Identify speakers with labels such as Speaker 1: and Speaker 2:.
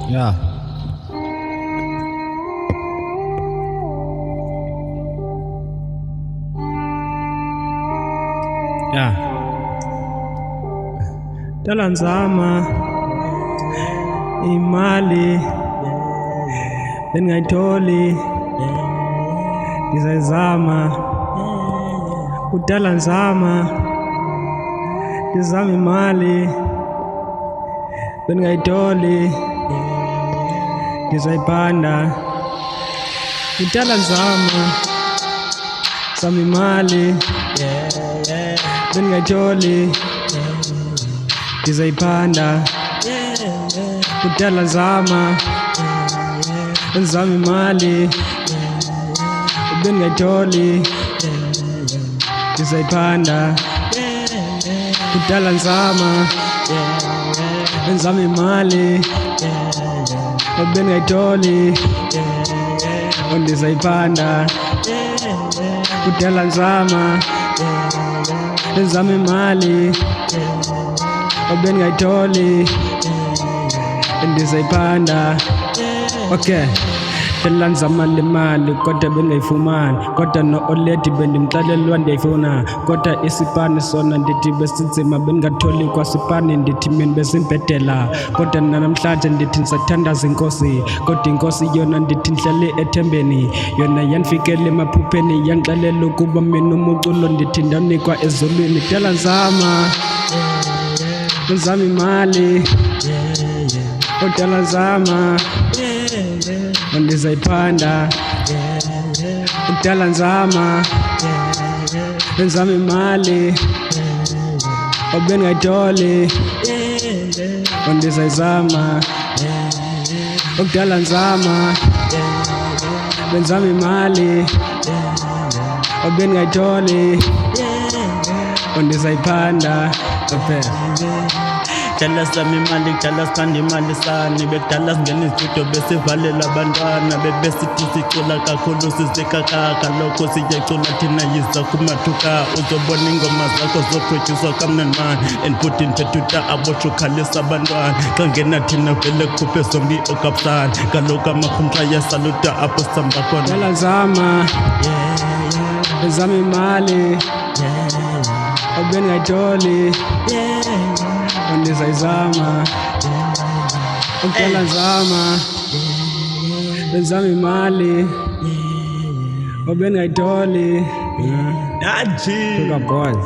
Speaker 1: Yeah. Yeah. Tala nzama imali bengayitholi ngizayizama kudala nzama ngizama imali bengayitholi ngizayibhanda kudala nzama zama imali bengayitholi ngizayibhanda kudala nzama imali bengayitholi ngizayibhanda kudala nzama imali bengayitholi ngizayibhanda kudala nzama imali bengayitholi ngizayibhanda. Okay. Tala nzama le mali kodwa bengayifumani, kodwa no-oledi bendimxelelwa ndiyayifuna, kodwa isipani sona ndithi besinzima bengatholi kwasipani, ndithi mina besimbhedela, kodwa namhlanje ndithi ndisathandaza inkosi, kodwa inkosi yona ndithi ndihlale ethembeni, yona yandifikela emaphupheni yandixelela ukuba mina umuculo ndithi ndawunikwa ezulwini. Tala nzama imali kodwa nzama ndizayibhanda kudala nzama imali bengayitholi ndizayizama kudala nzama imali bengayitholi ndizayibhanda.
Speaker 2: Kudala sami imali, kudala sithanda imali sani, bekudala singena istudio besivalela abantwana, bebesithi sicula kakhulu sizekakaka, lokho siyacula thina yiza kumathuka, uzobona ingoma zakho zoproducer kamnandi man and put in petuta aboshukalisa abantwana, xa ngena thina vele kukhuphe zombi okapsana, kaloku amakhumsha yasaluta apho sihamba khona.
Speaker 1: Tala nzama imali bengayitholi ndizayizama kudala nzama imali bengayitholi.
Speaker 2: Naji.
Speaker 1: Boys.